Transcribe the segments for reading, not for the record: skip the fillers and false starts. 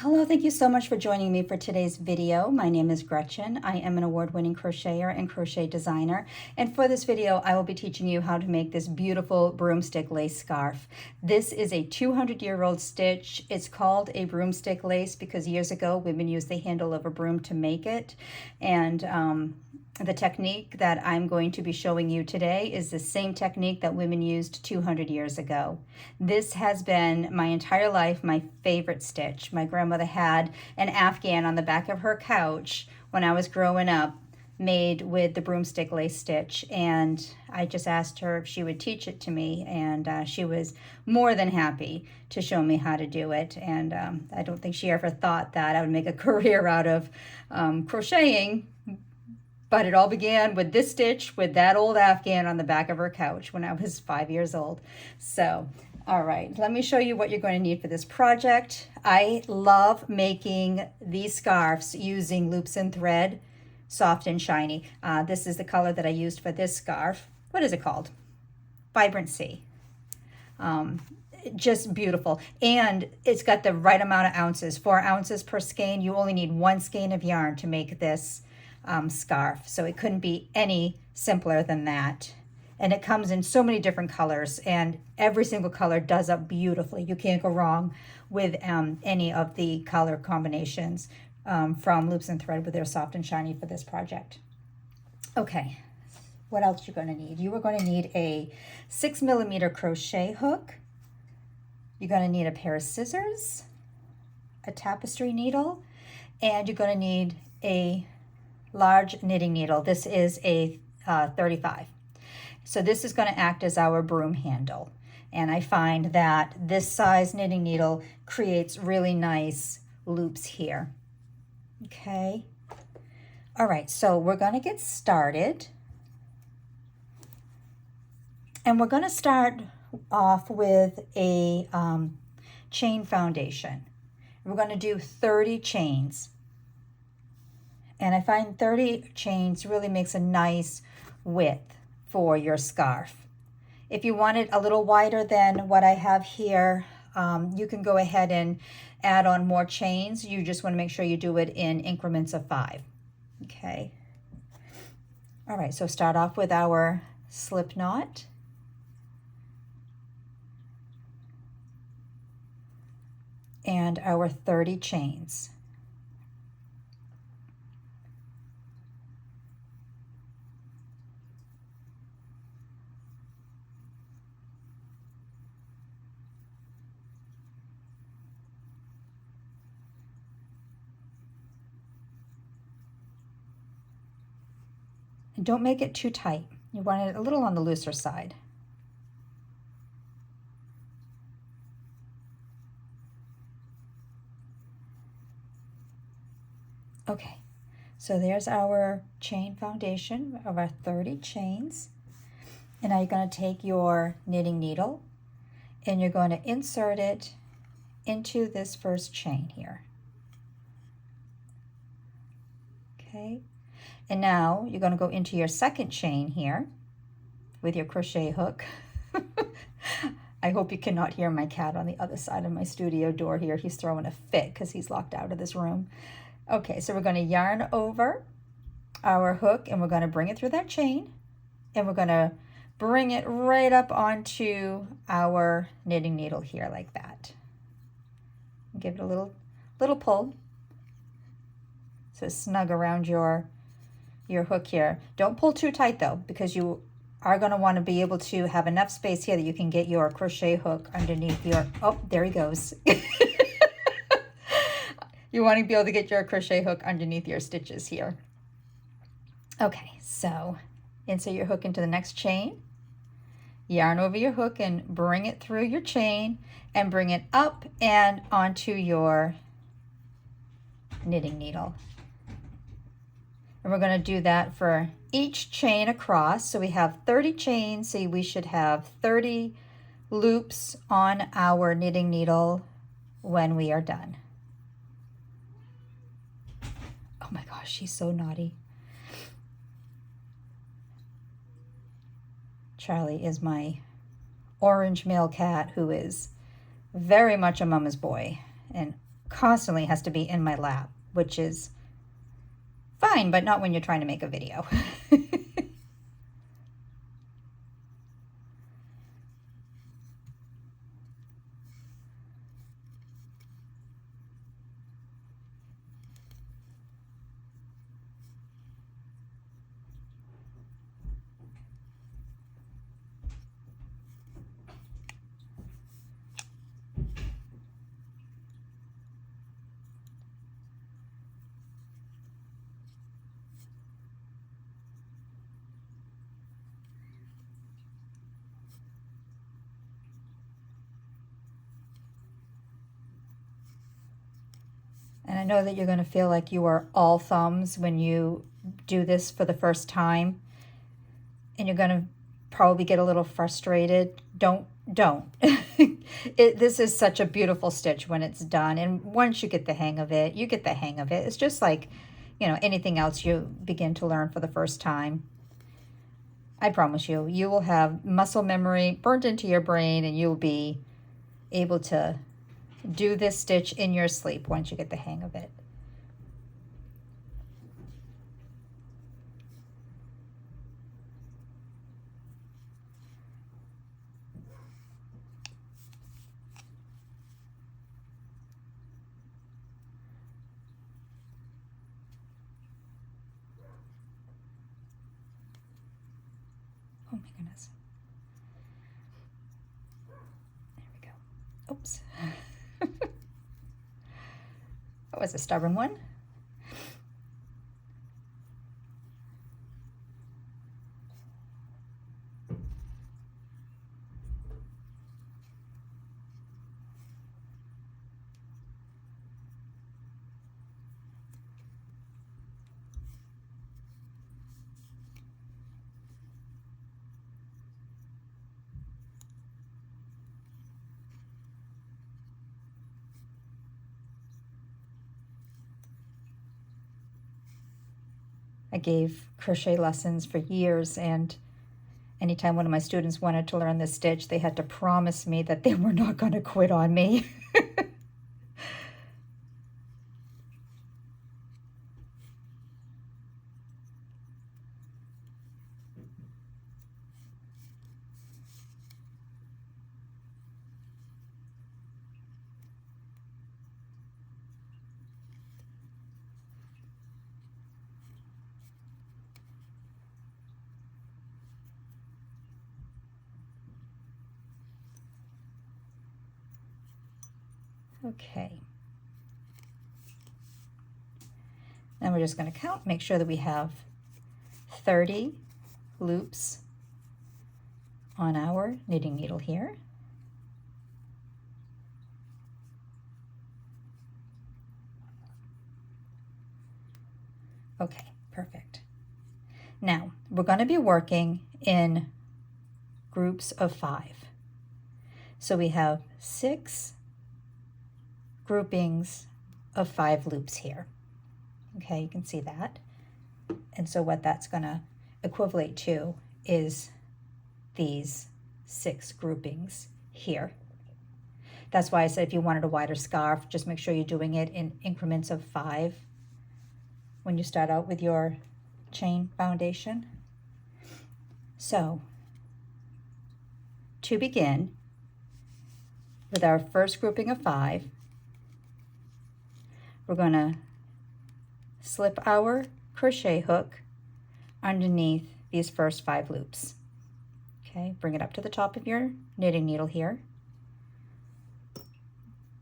Hello, thank you so much for joining me for today's video. My name is Gretchen. I am an award-winning crocheter and crochet designer. And for this video, I will be teaching you how to make this beautiful broomstick lace scarf. This is a 200-year-old stitch. It's called a broomstick lace because years ago, women used the handle of a broom to make it. And the technique that I'm going to be showing you today is the same technique that women used 200 years ago. This has been my entire life my favorite stitch. My grandmother had an Afghan on the back of her couch when I was growing up made with the broomstick lace stitch, and I just asked her if she would teach it to me, and she was more than happy to show me how to do it. And I don't think she ever thought that I would make a career out of crocheting. But it all began with this stitch with that old Afghan on the back of her couch when I was 5 years old. So, all right, let me show you what you're going to need for this project. I love making these scarves using loops and thread, soft and shiny. This is the color that I used for this scarf. What is it called? Vibrancy. Just beautiful. And it's got the right amount of ounces, 4 ounces per skein. You only need 1 skein of yarn to make this scarf, so it couldn't be any simpler than that. And it comes in so many different colors, and every single color does up beautifully. You can't go wrong with any of the color combinations from Loops and Thread with their soft and shiny for this project. Okay, what else you're going to need? You are going to need a 6mm crochet hook. You're going to need a pair of scissors, a tapestry needle, and you're going to need a large knitting needle. This is a 35. So this is going to act as our broom handle. And I find that this size knitting needle creates really nice loops here. Okay. All right, so we're going to get started. And we're going to start off with a chain foundation. We're going to do 30 chains. And I find 30 chains really makes a nice width for your scarf. If you want it a little wider than what I have here, you can go ahead and add on more chains. You just want to make sure you do it in increments of 5. Okay. All right, so start off with our slip knot. And our 30 chains. And don't make it too tight. You want it a little on the looser side. Okay, so there's our chain foundation of our 30 chains. And now you're going to take your knitting needle and you're going to insert it into this first chain here. Okay. And now you're going to go into your second chain here with your crochet hook. I hope you cannot hear my cat on the other side of my studio door here. He's throwing a fit because he's locked out of this room. Okay, so we're going to yarn over our hook and we're going to bring it through that chain and we're going to bring it right up onto our knitting needle here like that. Give it a little pull so it's snug around your hook here. Don't pull too tight though, because you are going to want to be able to have enough space here that you can get your crochet hook underneath your, oh, there he goes. You want to be able to get your crochet hook underneath your stitches here. Okay, so insert your hook into the next chain, yarn over your hook and bring it through your chain and bring it up and onto your knitting needle. And we're going to do that for each chain across. So we have 30 chains, so we should have 30 loops on our knitting needle when we are done. Oh my gosh, she's so naughty. Charlie is my orange male cat who is very much a mama's boy and constantly has to be in my lap, which is fine, but not when you're trying to make a video. And I know that you're going to feel like you are all thumbs when you do this for the first time. And you're going to probably get a little frustrated. Don't. This is such a beautiful stitch when it's done. And once you get the hang of it, you get the hang of it. It's just like, you know, anything else you begin to learn for the first time. I promise you, you will have muscle memory burnt into your brain, and you'll be able to do this stitch in your sleep once you get the hang of it. Oh my goodness. There we go. Oops. That was a stubborn one. I gave crochet lessons for years, and anytime one of my students wanted to learn this stitch, they had to promise me that they were not going to quit on me. Okay. Now we're just going to count, make sure that we have 30 loops on our knitting needle here. Okay, perfect. Now we're going to be working in groups of 5. So we have 6 groupings of 5 loops here. Okay, you can see that. And so what that's going to equate to is these 6 groupings here. That's why I said if you wanted a wider scarf, just make sure you're doing it in increments of 5 when you start out with your chain foundation. So to begin with our first grouping of 5, we're going to slip our crochet hook underneath these first 5 loops. Okay, bring it up to the top of your knitting needle here.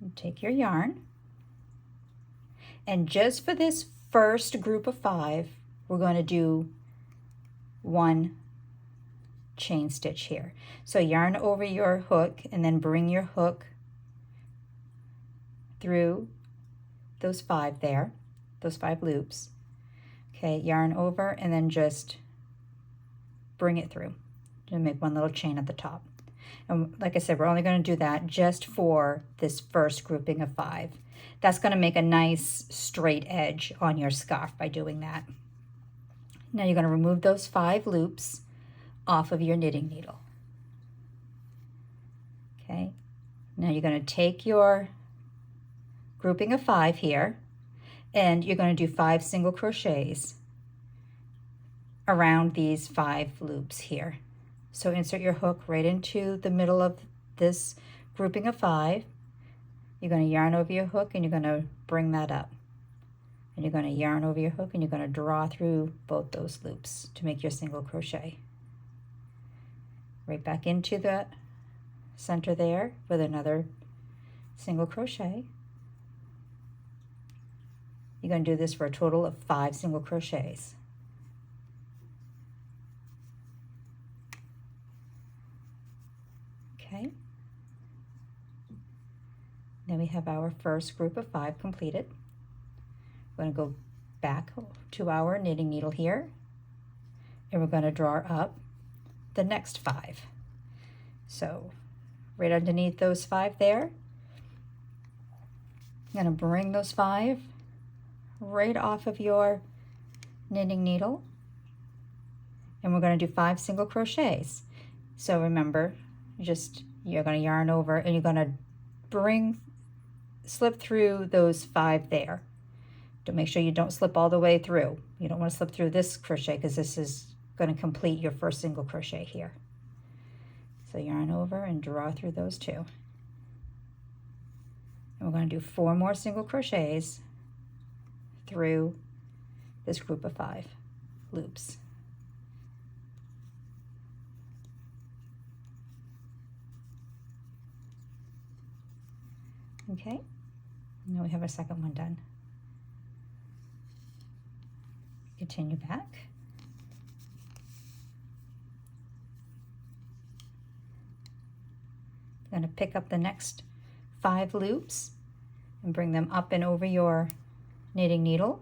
And take your yarn. And just for this first group of 5, we're going to do 1 chain stitch here. So yarn over your hook and then bring your hook through those 5 there, those 5 loops. Okay, yarn over and then just bring it through to make 1 little chain at the top. And like I said, we're only going to do that just for this first grouping of 5. That's going to make a nice straight edge on your scarf by doing that. Now you're going to remove those 5 loops off of your knitting needle. Okay, now you're going to take your grouping of 5 here, and you're going to do 5 single crochets around these 5 loops here. So insert your hook right into the middle of this grouping of 5. You're going to yarn over your hook and you're going to bring that up. And you're going to yarn over your hook and you're going to draw through both those loops to make your single crochet. Right back into the center there with another single crochet. You're going to do this for a total of 5 single crochets. Okay. Then we have our first group of 5 completed. We're going to go back to our knitting needle here, and we're going to draw up the next 5. So right underneath those 5 there, I'm going to bring those 5 right off of your knitting needle, and we're going to do 5 single crochets. So remember, you're going to yarn over and you're going to slip through those 5 there. To make sure you don't slip all the way through. You don't want to slip through this crochet because this is going to complete your first single crochet here. So yarn over and draw through those 2. And we're going to do 4 more single crochets through this group of 5 loops. Okay, now we have our second one done. Continue back. I'm going to pick up the next 5 loops and bring them up and over your knitting needle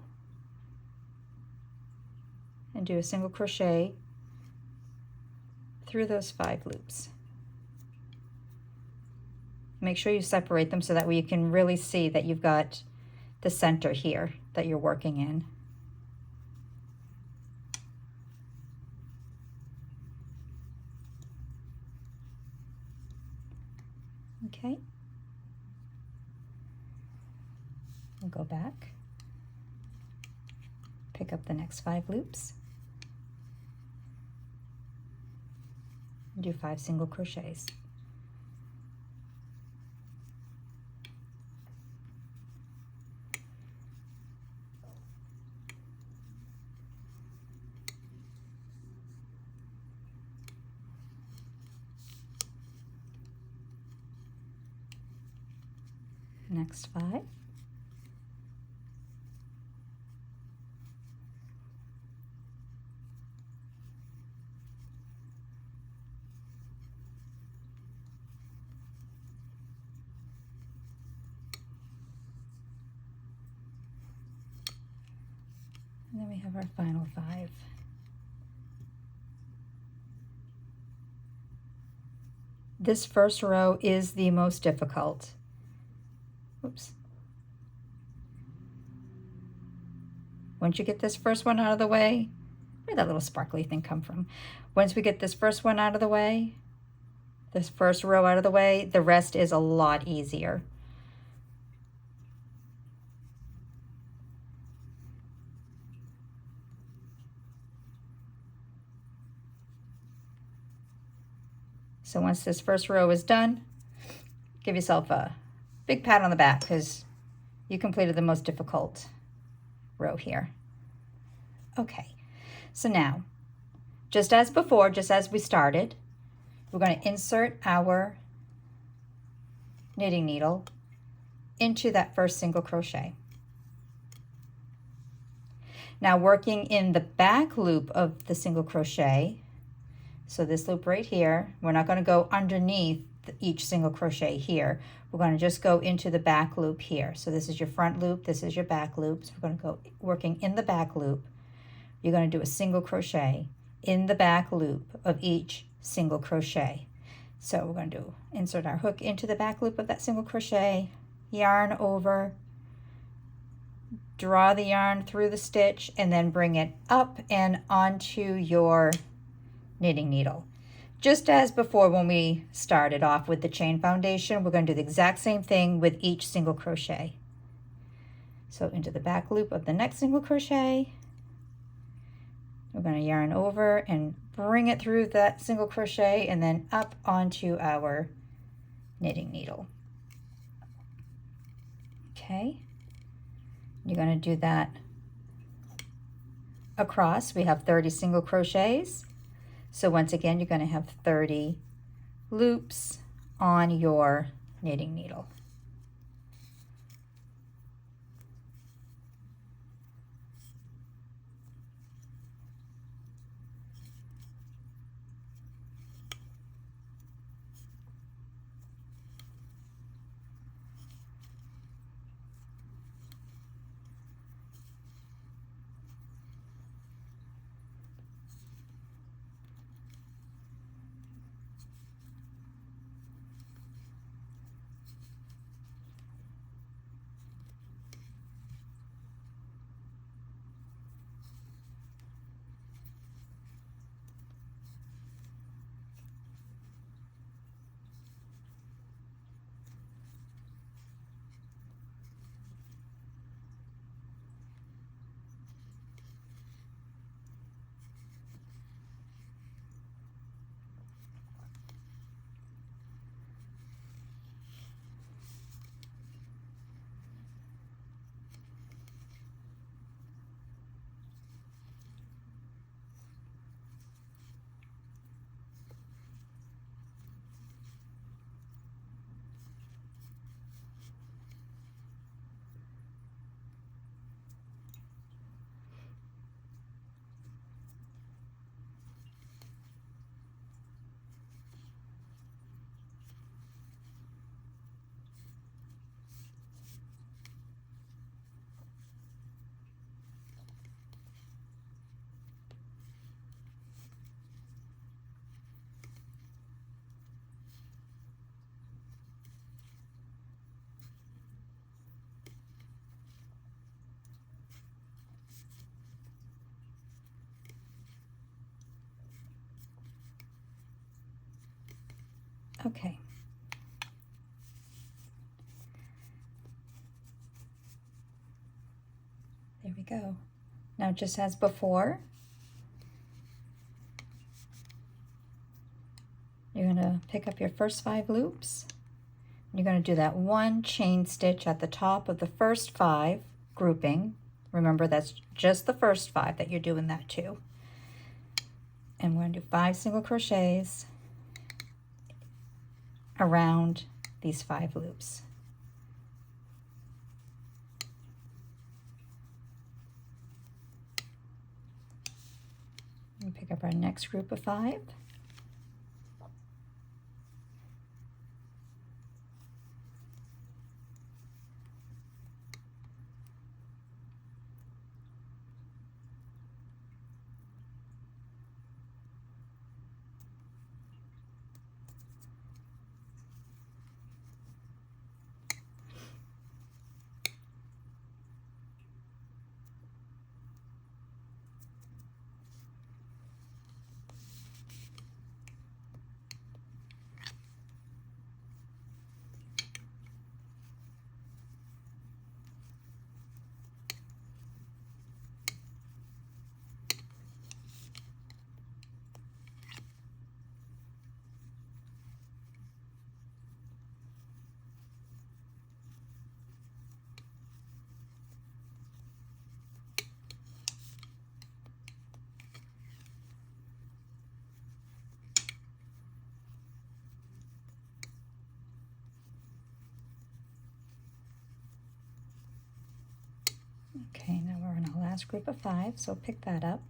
and do a single crochet through those 5 loops. Make sure you separate them so that way you can really see that you've got the center here that you're working in. Okay, we'll go back, pick up the next 5 loops, and do 5 single crochets. Next 5. And then we have our final 5. This first row is the most difficult. Oops. Once you get this first one out of the way, where'd that little sparkly thing come from? Once we get this first one out of the way, this first row out of the way, the rest is a lot easier. So once this first row is done, give yourself a big pat on the back because you completed the most difficult row here. Okay, so now, just as before, just as we started, we're going to insert our knitting needle into that first single crochet. Now working in the back loop of the single crochet, so this loop right here, we're not going to go underneath each single crochet here. We're going to just go into the back loop here. So this is your front loop, this is your back loop. So we're going to go working in the back loop. You're going to do a single crochet in the back loop of each single crochet. So we're going to insert our hook into the back loop of that single crochet, yarn over, draw the yarn through the stitch, and then bring it up and onto your knitting needle. Just as before when we started off with the chain foundation, we're going to do the exact same thing with each single crochet. So into the back loop of the next single crochet, we're going to yarn over and bring it through that single crochet and then up onto our knitting needle. Okay, you're going to do that across. We have 30 single crochets. So once again, you're going to have 30 loops on your knitting needle. Okay. There we go. Now just as before, you're going to pick up your first 5 loops. You're going to do that 1 chain stitch at the top of the first 5 grouping. Remember, that's just the first 5 that you're doing that to. And we're going to do 5 single crochets around these 5 loops. And pick up our next group of 5. Okay, now we're in our last group of 5, so pick that up.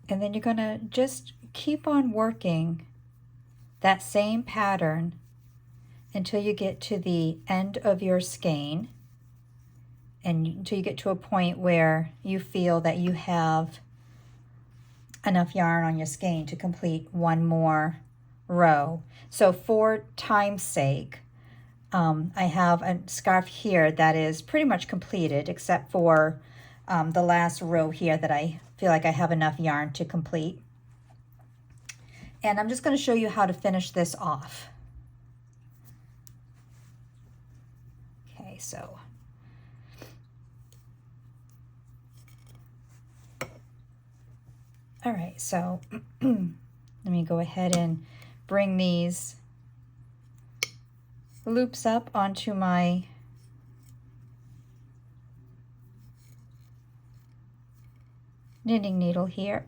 And then you're going to just keep on working that same pattern until you get to the end of your skein, and until you get to a point where you feel that you have enough yarn on your skein to complete one more row. So for time's sake, I have a scarf here that is pretty much completed, except for the last row here that I feel like I have enough yarn to complete. And I'm just going to show you how to finish this off. Okay, so All right, so let me go ahead and bring these loops up onto my knitting needle here.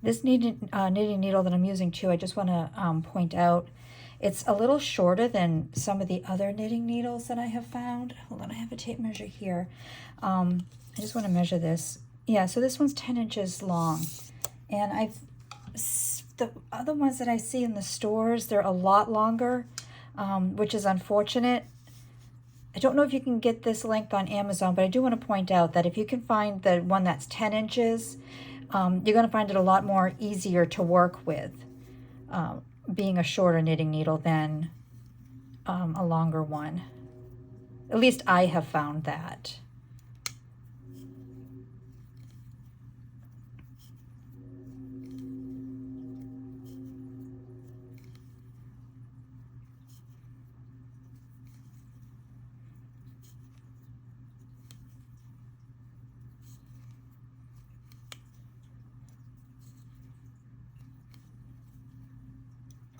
This knitting needle that I'm using too, I just want to point out, it's a little shorter than some of the other knitting needles that I have found. Hold on, I have a tape measure here. I just want to measure this. Yeah, so this one's 10 inches long. And the other ones that I see in the stores, they're a lot longer, which is unfortunate. I don't know if you can get this length on Amazon, but I do want to point out that if you can find the one that's 10 inches, you're going to find it a lot more easier to work with, being a shorter knitting needle than a longer one. At least I have found that.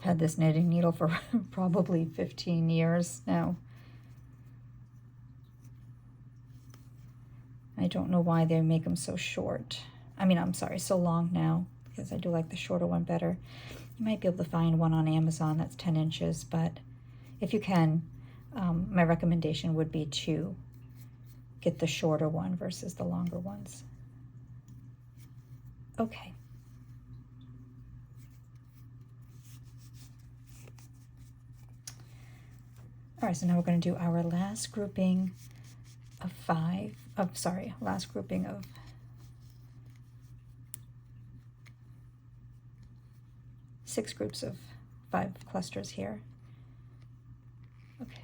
Had this knitting needle for probably 15 years now. I don't know why they make them so short. I mean, I'm sorry, so long now, because I do like the shorter one better. You might be able to find one on Amazon that's 10 inches, but if you can, my recommendation would be to get the shorter one versus the longer ones. Okay. All right, so now we're going to do our last grouping of last grouping of 6 groups of 5 clusters here. Okay.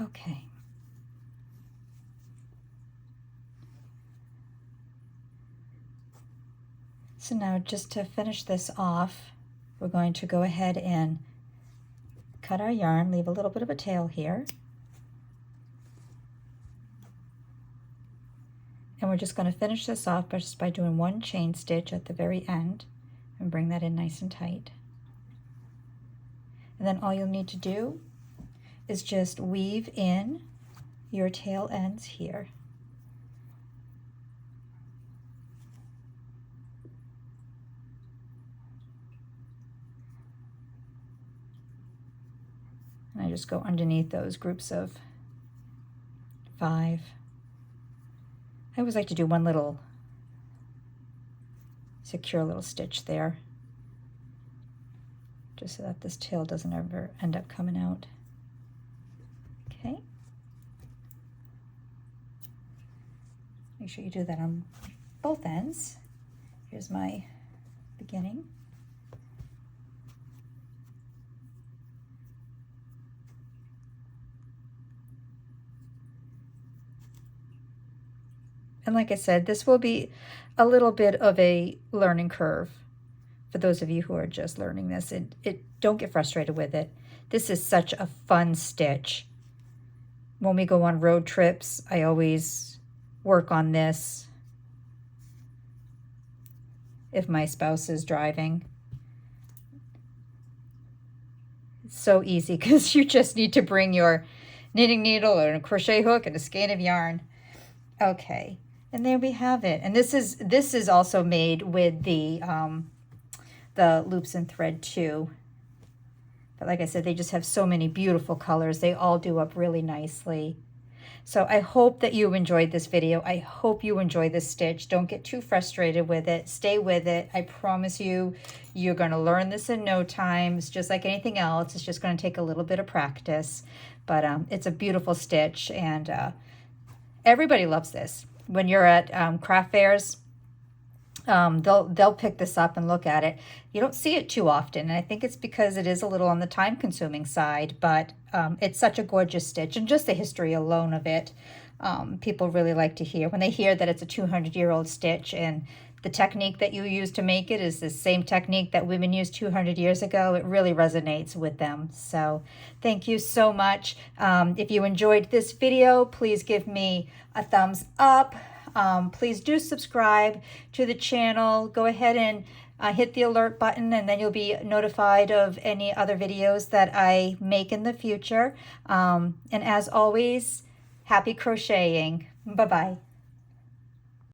Okay. So now just to finish this off, we're going to go ahead and cut our yarn, leave a little bit of a tail here. And we're just going to finish this off by doing 1 chain stitch at the very end and bring that in nice and tight. And then all you'll need to do is just weave in your tail ends here. And I just go underneath those groups of 5. I always like to do one little secure little stitch there, just so that this tail doesn't ever end up coming out. Okay. Make sure you do that on both ends. Here's my beginning. And like I said, this will be a little bit of a learning curve for those of you who are just learning this. Don't get frustrated with it. This is such a fun stitch. When we go on road trips, I always work on this if my spouse is driving. It's so easy because you just need to bring your knitting needle and a crochet hook and a skein of yarn. Okay. And there we have it. And this is also made with the loops and thread too. But like I said, they just have so many beautiful colors. They all do up really nicely. So I hope that you enjoyed this video. I hope you enjoy this stitch. Don't get too frustrated with it. Stay with it. I promise you, you're going to learn this in no time. It's just like anything else. It's just going to take a little bit of practice. But it's a beautiful stitch, and everybody loves this. When you're at craft fairs, they'll pick this up and look at it. You don't see it too often, and I think it's because it is a little on the time-consuming side, but it's such a gorgeous stitch, and just the history alone of it, people really like to hear. When they hear that it's a 200-year-old stitch and the technique that you use to make it is the same technique that women used 200 years ago, it really resonates with them. So thank you so much. If you enjoyed this video, please give me a thumbs up. Please do subscribe to the channel. Go ahead and hit the alert button, and then you'll be notified of any other videos that I make in the future. And as always, happy crocheting. Bye-bye.